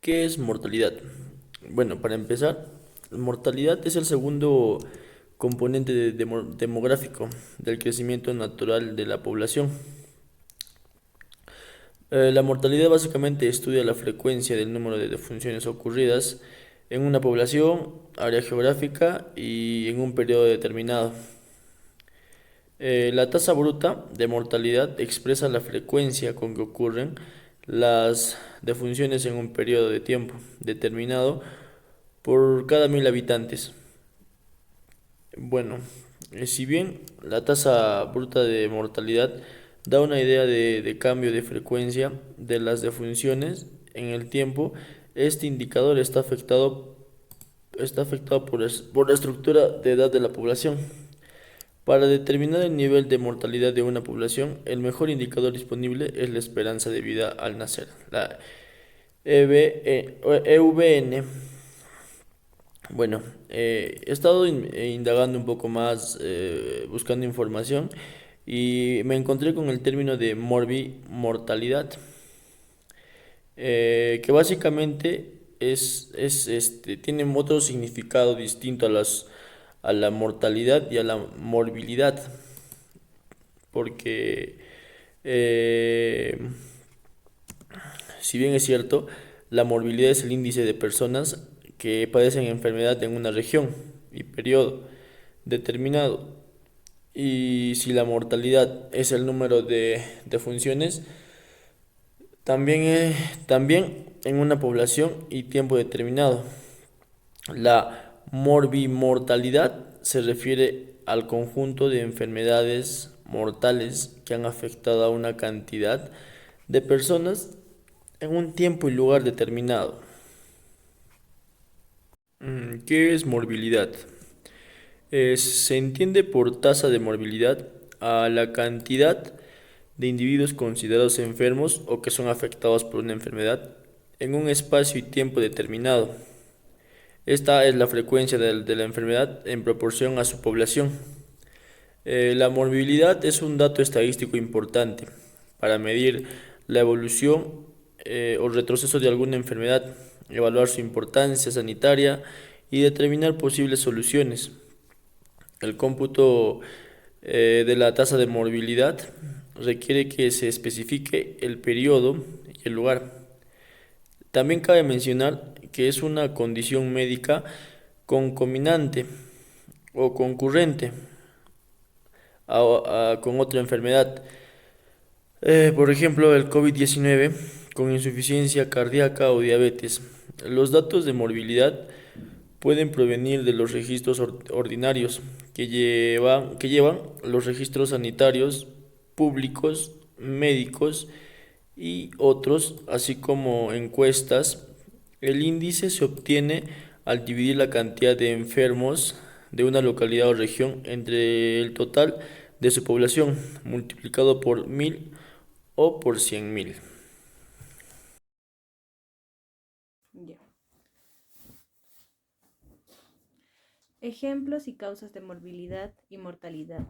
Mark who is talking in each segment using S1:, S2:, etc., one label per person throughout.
S1: ¿Qué es mortalidad? Bueno, para empezar, mortalidad es el segundo componente demográfico del crecimiento natural de la población. La mortalidad básicamente estudia la frecuencia del número de defunciones ocurridas en una población, área geográfica y en un periodo determinado. La tasa bruta de mortalidad expresa la frecuencia con que ocurren las defunciones en un periodo de tiempo determinado por cada 1000 habitantes. Bueno, si bien la tasa bruta de mortalidad da una idea de cambio de frecuencia de las defunciones en el tiempo, este indicador está afectado por la estructura de edad de la población. Para determinar el nivel de mortalidad de una población, el mejor indicador disponible es la esperanza de vida al nacer, la EVN. Bueno, he estado indagando un poco más, buscando información y me encontré con el término de morbimortalidad, que básicamente tiene otro significado distinto a la mortalidad y a la morbilidad, porque eh, si bien es cierto, la morbilidad es el índice de personas que padecen enfermedad en una región y periodo determinado. Y si la mortalidad es el número de funciones, también, también en una población y tiempo determinado. La morbimortalidad se refiere al conjunto de enfermedades mortales que han afectado a una cantidad de personas en un tiempo y lugar determinado. ¿Qué es morbilidad? Se entiende por tasa de morbilidad a la cantidad de individuos considerados enfermos o que son afectados por una enfermedad en un espacio y tiempo determinado. Esta es la frecuencia de la enfermedad en proporción a su población. La morbilidad es un dato estadístico importante para medir la evolución o retroceso de alguna enfermedad, evaluar su importancia sanitaria y determinar posibles soluciones. El cómputo de la tasa de morbilidad requiere que se especifique el periodo y el lugar. También cabe mencionar que es una condición médica concomitante o concurrente con otra enfermedad. Por ejemplo, el COVID-19 con insuficiencia cardíaca o diabetes. Los datos de morbilidad pueden provenir de los registros ordinarios que llevan los registros sanitarios públicos, médicos y otros, así como encuestas. El índice se obtiene al dividir la cantidad de enfermos de una localidad o región entre el total de su población, multiplicado por 1000 o por 100.000.
S2: Ya. Ejemplos y causas de morbilidad y mortalidad.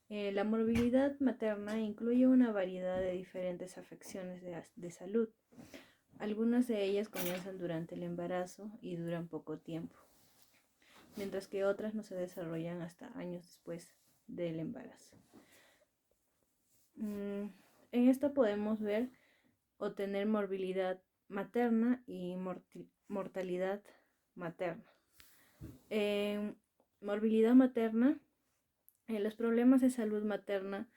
S2: La morbilidad materna incluye una variedad de diferentes afecciones de salud. Algunas de ellas comienzan durante el embarazo y duran poco tiempo, mientras que otras no se desarrollan hasta años después del embarazo. En esta podemos ver o tener morbilidad materna y mortalidad materna. En morbilidad materna, los problemas de salud materna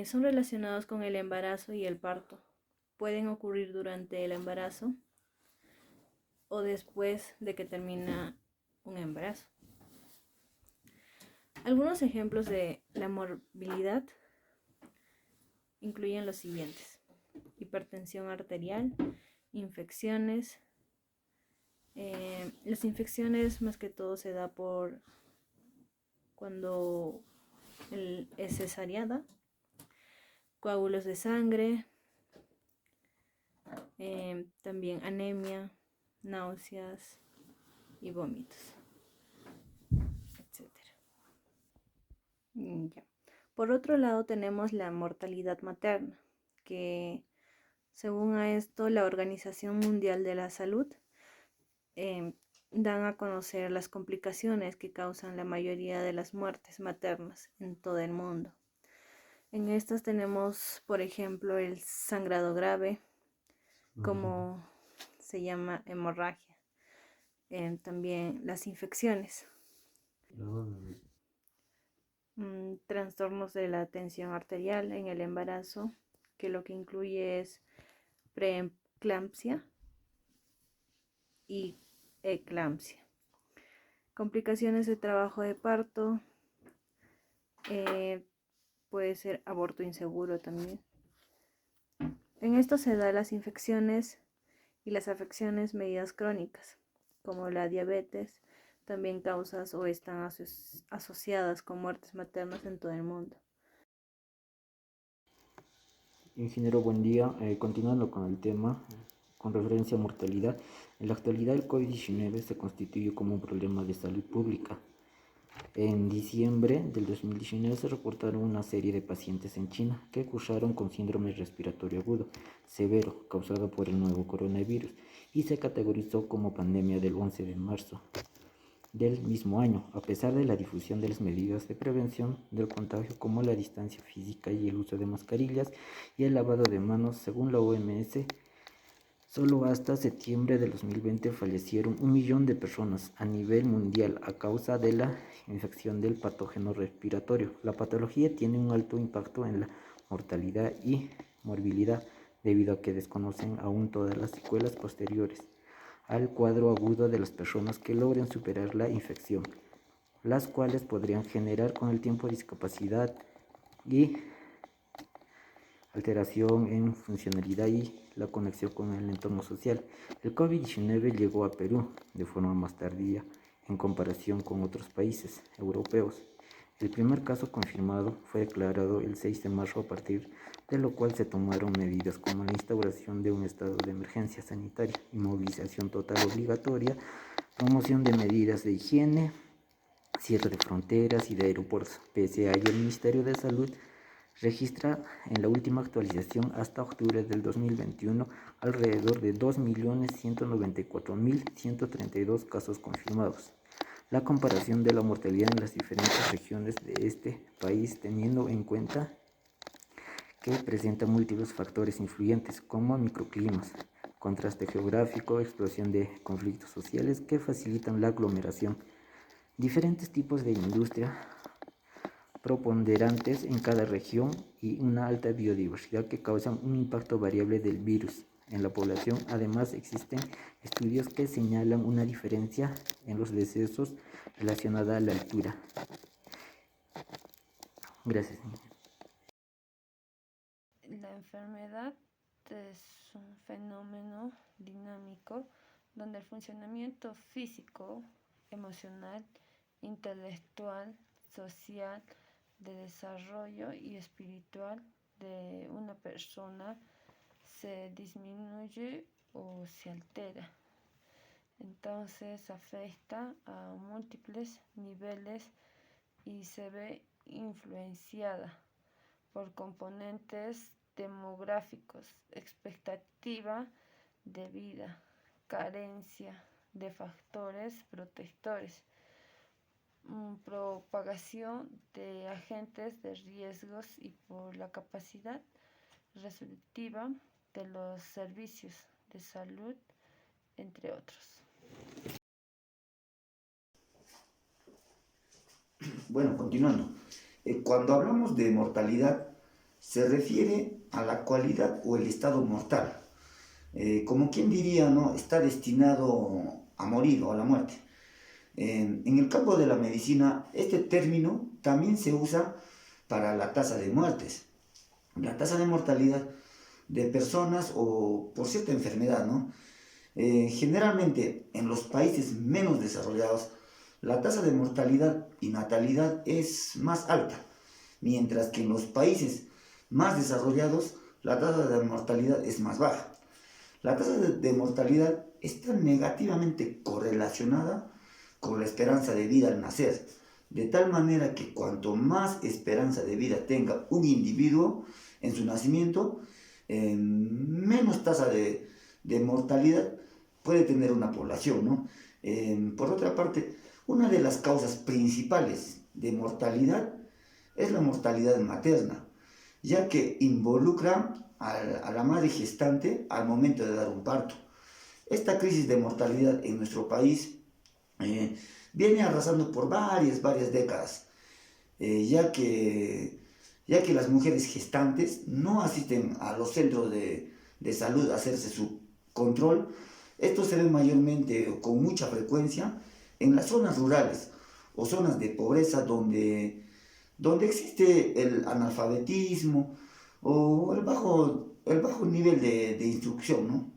S2: son relacionados con el embarazo y el parto. Pueden ocurrir durante el embarazo o después de que termina un embarazo. Algunos ejemplos de la morbilidad incluyen los siguientes: hipertensión arterial, infecciones. Las infecciones más que todo se da por cuando es cesariada, coágulos de sangre, también anemia, náuseas y vómitos, etcétera. Ya. Por otro lado tenemos la mortalidad materna, que Según a esto, la Organización Mundial de la Salud dan a conocer las complicaciones que causan la mayoría de las muertes maternas en todo el mundo. En estas tenemos, por ejemplo, el sangrado grave, como se llama hemorragia, también las infecciones, trastornos de la tensión arterial en el embarazo, que lo que incluye es preeclampsia y eclampsia. Complicaciones de trabajo de parto, puede ser aborto inseguro también. En esto se dan las infecciones y las afecciones medidas crónicas, como la diabetes, también causas o están asociadas con muertes maternas en todo el mundo.
S3: Ingeniero, buen día. Continuando con el tema, con referencia a mortalidad, en la actualidad el COVID-19 se constituye como un problema de salud pública. En diciembre del 2019 se reportaron una serie de pacientes en China que cursaron con síndrome respiratorio agudo severo causado por el nuevo coronavirus y se categorizó como pandemia del 11 de marzo del mismo año, a pesar de la difusión de las medidas de prevención del contagio como la distancia física y el uso de mascarillas y el lavado de manos. Según la OMS, solo hasta septiembre de 2020 fallecieron 1 millón de personas a nivel mundial a causa de la infección del patógeno respiratorio. La patología tiene un alto impacto en la mortalidad y morbilidad debido a que desconocen aún todas las secuelas posteriores al cuadro agudo de las personas que logren superar la infección, las cuales podrían generar con el tiempo discapacidad y alteración en funcionalidad y la conexión con el entorno social. El COVID-19 llegó a Perú de forma más tardía en comparación con otros países europeos. El primer caso confirmado fue declarado el 6 de marzo, a partir de lo cual se tomaron medidas como la instauración de un estado de emergencia sanitaria, inmovilización total obligatoria, promoción de medidas de higiene, cierre de fronteras y de aeropuertos. Pese a ello, el Ministerio de Salud registra en la última actualización hasta octubre del 2021 alrededor de 2.194.132 casos confirmados. La comparación de la mortalidad en las diferentes regiones de este país, teniendo en cuenta que presenta múltiples factores influyentes como microclimas, contraste geográfico, explosión de conflictos sociales que facilitan la aglomeración, diferentes tipos de industria preponderantes en cada región y una alta biodiversidad que causan un impacto variable del virus en la población. Además, existen estudios que señalan una diferencia en los decesos relacionada a la altura. Gracias.
S2: La enfermedad es un fenómeno dinámico donde el funcionamiento físico, emocional, intelectual, social, de desarrollo y espiritual de una persona se disminuye o se altera. Entonces afecta a múltiples niveles y se ve influenciada por componentes demográficos, expectativa de vida, carencia de factores protectores, propagación de agentes de riesgos y por la capacidad resolutiva de los servicios de salud, entre otros.
S4: Bueno, continuando. Cuando hablamos de mortalidad, se refiere a la cualidad o el estado mortal. Como quien diría, ¿no? Está destinado a morir o a la muerte. En el campo de la medicina, este término también se usa para la tasa de muertes, la tasa de mortalidad de personas o por cierta enfermedad, ¿no? Generalmente en los países menos desarrollados, la tasa de mortalidad y natalidad es más alta, mientras que en los países más desarrollados la tasa de mortalidad es más baja. La tasa de mortalidad está negativamente correlacionada con la esperanza de vida al nacer, de tal manera que cuanto más esperanza de vida tenga un individuo en su nacimiento, menos tasa de mortalidad puede tener una población, ¿no? Por otra parte, una de las causas principales de mortalidad es la mortalidad materna, ya que involucra a la madre gestante al momento de dar un parto. Esta crisis de mortalidad en nuestro país viene arrasando por varias décadas, ya que las mujeres gestantes no asisten a los centros de salud a hacerse su control. Esto se ve mayormente o con mucha frecuencia en las zonas rurales o zonas de pobreza donde existe el analfabetismo o el bajo nivel de instrucción, ¿no?